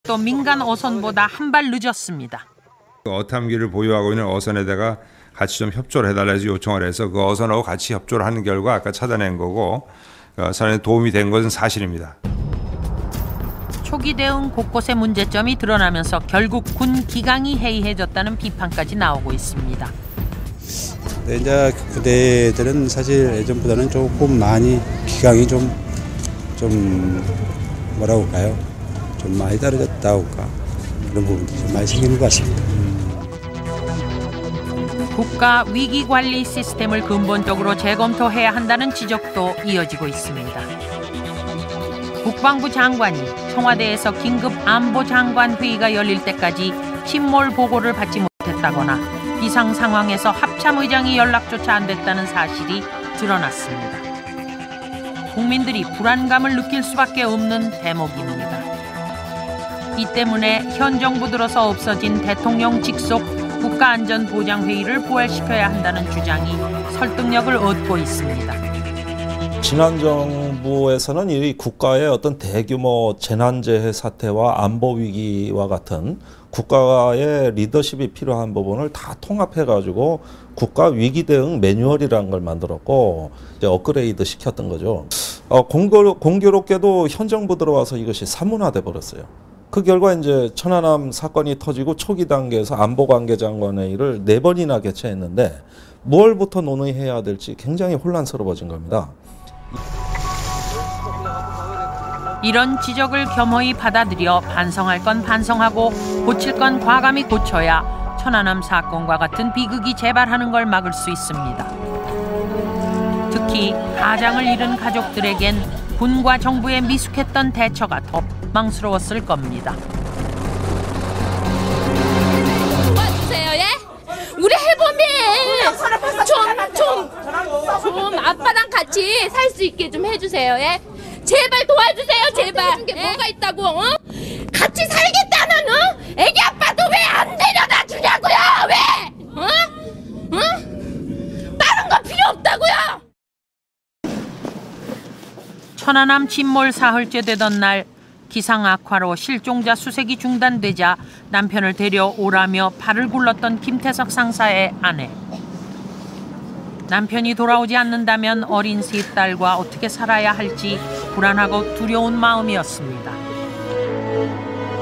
또 민간 어선보다 한 발 늦었습니다. 어탐기를 보유하고 있는 어선에다가 같이 좀 협조를 해달라 해서 요청을 해서 그 어선하고 같이 협조를 하는 결과 아까 찾아낸 거고 어선에 도움이 된 것은 사실입니다. 초기 대응 곳곳에 문제점이 드러나면서 결국 군 기강이 해이해졌다는 비판까지 나오고 있습니다. 네, 이제 부대들은 사실 예전보다는 조금 많이 기강이 좀 뭐라고 할까요? 좀 많이 떨어졌다고 할까? 그런 부분들이 좀 많이 생기는 것 같습니다. 국가 위기관리 시스템을 근본적으로 재검토해야 한다는 지적도 이어지고 있습니다. 국방부 장관이 청와대에서 긴급 안보장관 회의가 열릴 때까지 침몰 보고를 받지 못했다거나 비상 상황에서 합참의장이 연락조차 안 됐다는 사실이 드러났습니다. 국민들이 불안감을 느낄 수밖에 없는 대목입니다. 이 때문에 현 정부 들어서 없어진 대통령 직속 국가안전보장회의를 부활시켜야 한다는 주장이 설득력을 얻고 있습니다. 지난 정부에서는 이 국가의 어떤 대규모 재난재해 사태와 안보 위기와 같은 국가의 리더십이 필요한 부분을 다 통합해가지고 국가 위기 대응 매뉴얼이라는 걸 만들었고 이제 업그레이드 시켰던 거죠. 공교롭게도 현 정부 들어와서 이것이 사문화돼 버렸어요. 그 결과 이제 천안함 사건이 터지고 초기 단계에서 안보관계장관회의를 4번이나 개최했는데 무엇부터 논의해야 될지 굉장히 혼란스러워진 겁니다. 이런 지적을 겸허히 받아들여 반성할 건 반성하고 고칠 건 과감히 고쳐야 천안함 사건과 같은 비극이 재발하는 걸 막을 수 있습니다. 특히 가장을 잃은 가족들에겐 군과 정부의 미숙했던 대처가 더 망스러웠을 겁니다. 도와주세요, 예? 우리 해범이 좀 아빠랑 같이 살 수 있게 좀 해주세요, 예? 제발 도와주세요, 제발. 해준 게 뭐가 있다고? 어? 같이 살겠다는 애기 아빠도 왜 안 데려다 주냐고요? 왜? 다른 거 필요 없다고요? 천안함 침몰 사흘째 되던 날 기상 악화로 실종자 수색이 중단되자 남편을 데려오라며 발을 굴렀던 김태석 상사의 아내. 남편이 돌아오지 않는다면 어린 세 딸과 어떻게 살아야 할지 불안하고 두려운 마음이었습니다.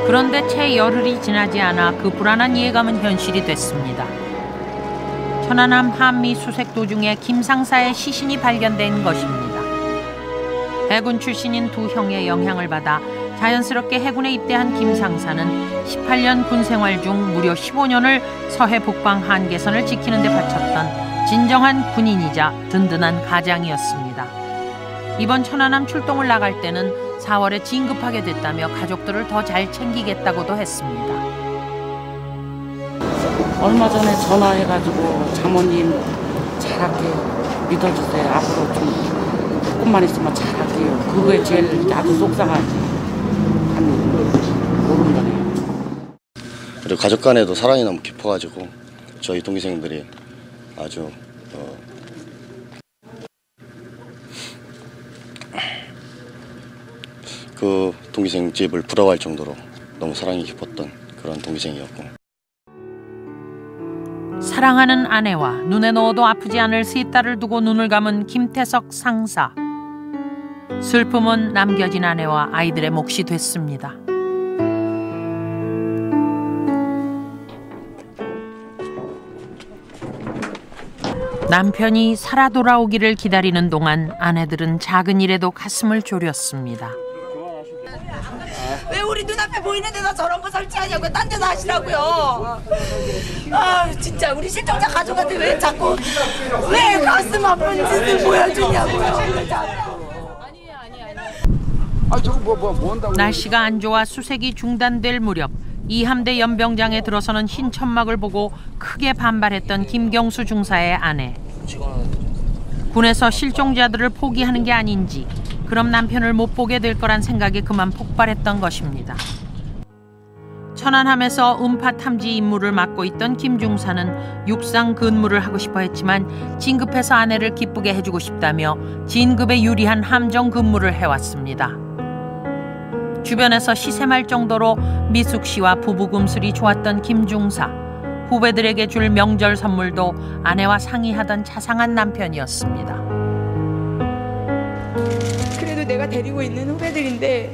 그런데 채 열흘이 지나지 않아 그 불안한 예감은 현실이 됐습니다. 천안함 한미 수색 도중에 김 상사의 시신이 발견된 것입니다. 해군 출신인 두 형의 영향을 받아 자연스럽게 해군에 입대한 김 상사는 18년 군 생활 중 무려 15년을 서해 북방 한계선을 지키는 데 바쳤던 진정한 군인이자 든든한 가장이었습니다. 이번 천안함 출동을 나갈 때는 4월에 진급하게 됐다며 가족들을 더 잘 챙기겠다고도 했습니다. 얼마 전에 전화해가지고 장모님 잘할게요. 믿어주세요. 앞으로 좀 조금만 있으면 잘할게요. 그거에 제일 나도 속상하지. 모르는 거네요. 그리고 가족 간에도 사랑이 너무 깊어가지고 저희 동기생들이 아주 그 동기생 집을 부러워할 정도로 너무 사랑이 깊었던 그런 동기생이었고, 사랑하는 아내와 눈에 넣어도 아프지 않을 세 딸을 두고 눈을 감은 김태석 상사. 슬픔은 남겨진 아내와 아이들의 몫이 됐습니다. 남편이 살아 돌아오기를 기다리는 동안 아내들은 작은 일에도 가슴을 졸였습니다. 왜 우리 눈앞에 보이는 데서 저런 거 설치하냐고, 딴 데서 하시라고요. 아 진짜 우리 실종자 가족한테 왜 자꾸 왜 가슴 아픈 짓을 보여주냐고요. 날씨가 안 좋아 수색이 중단될 무렵 이함대 연병장에 들어서는 흰 천막을 보고 크게 반발했던 김경수 중사의 아내. 군에서 실종자들을 포기하는 게 아닌지, 그럼 남편을 못 보게 될 거란 생각에 그만 폭발했던 것입니다. 천안함에서 음파 탐지 임무를 맡고 있던 김 중사는 육상 근무를 하고 싶어 했지만 진급해서 아내를 기쁘게 해주고 싶다며 진급에 유리한 함정 근무를 해왔습니다. 주변에서 시샘할 정도로 미숙 씨와 부부 금슬이 좋았던 김중사. 후배들에게 줄 명절 선물도 아내와 상의하던 자상한 남편이었습니다. 그래도 내가 데리고 있는 후배들인데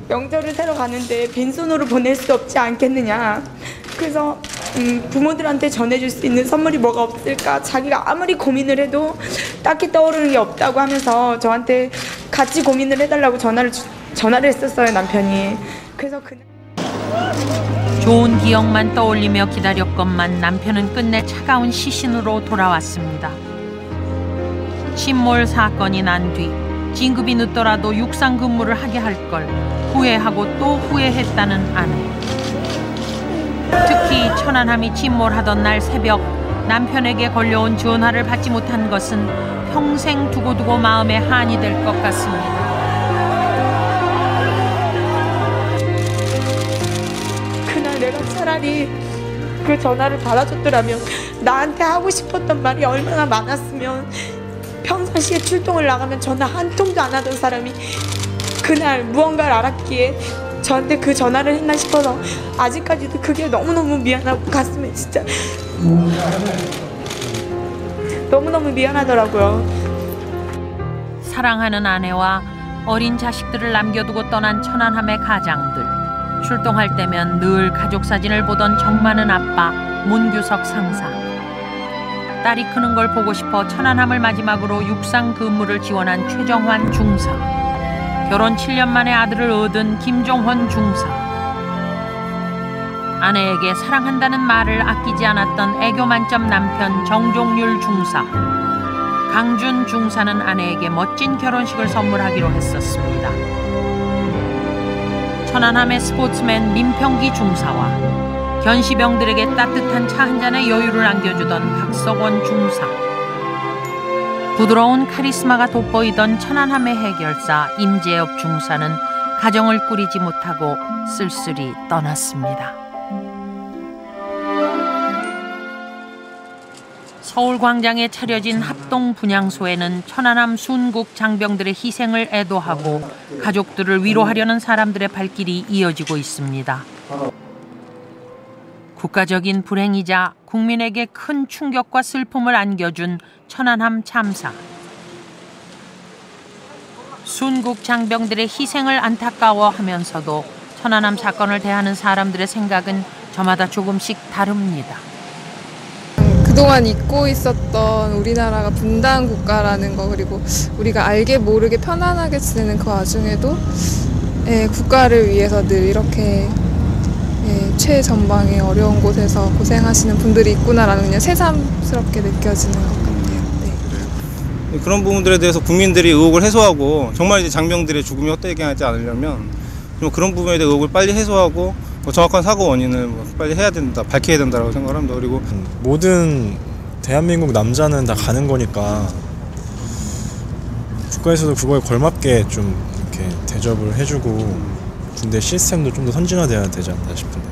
명절을 새러 가는데 빈손으로 보낼 수 없지 않겠느냐. 그래서 부모들한테 전해줄 수 있는 선물이 뭐가 없을까. 자기가 아무리 고민을 해도 딱히 떠오르는 게 없다고 하면서 저한테 같이 고민을 해달라고 전화를 했었어요, 남편이. 그래서 그날 좋은 기억만 떠올리며 기다렸건만 남편은 끝내 차가운 시신으로 돌아왔습니다. 침몰 사건이 난 뒤 진급이 늦더라도 육상 근무를 하게 할 걸 후회하고 또 후회했다는 아내. 특히 천안함이 침몰하던 날 새벽 남편에게 걸려온 전화를 받지 못한 것은 평생 두고두고 마음에 한이 될 것 같습니다. 그날 내가 차라리 그 전화를 받아줬더라면, 나한테 하고 싶었던 말이 얼마나 많았으면, 평상시에 출동을 나가면 전화 한 통도 안 하던 사람이 그날 무언가를 알았기에 저한테 그 전화를 했나 싶어서 아직까지도 그게 너무너무 미안하고 가슴에 진짜 너무너무 미안하더라고요. 사랑하는 아내와 어린 자식들을 남겨두고 떠난 천안함의 가장들. 출동할 때면 늘 가족 사진을 보던 정 많은 아빠 문규석 상사. 딸이 크는 걸 보고 싶어 천안함을 마지막으로 육상 근무를 지원한 최정환 중사. 결혼 7년 만에 아들을 얻은 김종헌 중사. 아내에게 사랑한다는 말을 아끼지 않았던 애교 만점 남편 정종률 중사. 강준 중사는 아내에게 멋진 결혼식을 선물하기로 했었습니다. 천안함의 스포츠맨 민평기 중사와 견시병들에게 따뜻한 차 한 잔의 여유를 안겨주던 박석원 중사. 부드러운 카리스마가 돋보이던 천안함의 해결사 임재엽 중사는 가정을 꾸리지 못하고 쓸쓸히 떠났습니다. 서울광장에 차려진 합동 분향소에는 천안함 순국 장병들의 희생을 애도하고 가족들을 위로하려는 사람들의 발길이 이어지고 있습니다. 국가적인 불행이자 국민에게 큰 충격과 슬픔을 안겨준 천안함 참사. 순국 장병들의 희생을 안타까워하면서도 천안함 사건을 대하는 사람들의 생각은 저마다 조금씩 다릅니다. 그동안 잊고 있었던 우리나라가 분단 국가라는 거, 그리고 우리가 알게 모르게 편안하게 지내는 그 와중에도 국가를 위해서 늘 이렇게 최전방의 어려운 곳에서 고생하시는 분들이 있구나라는 그냥 새삼스럽게 느껴지는 것 같아요. 네. 그런 부분들에 대해서 국민들이 의혹을 해소하고 정말 이제 장병들의 죽음이 헛되게 하지 않으려면 좀 그런 부분에 대해 의혹을 빨리 해소하고 정확한 사고 원인을 빨리 해야 된다, 밝혀야 된다고 생각합니다. 그리고 모든 대한민국 남자는 다 가는 거니까 국가에서도 그거에 걸맞게 좀 이렇게 대접을 해주고 군대 시스템도 좀 더 선진화돼야 되지 않나 싶은데.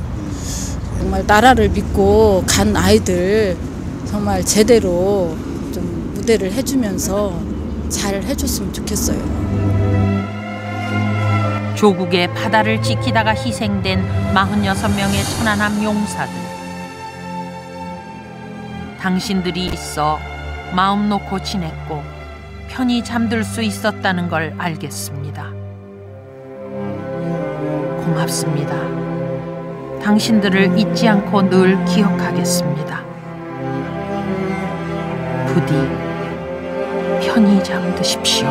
정말 나라를 믿고 간 아이들 정말 제대로 좀 무대를 해주면서 잘 해줬으면 좋겠어요. 조국의 바다를 지키다가 희생된 46명의 천안함 용사들. 당신들이 있어 마음 놓고 지냈고 편히 잠들 수 있었다는 걸 알겠습니다. 고맙습니다. 당신들을 잊지 않고 늘 기억하겠습니다. 부디 편히 잠드십시오.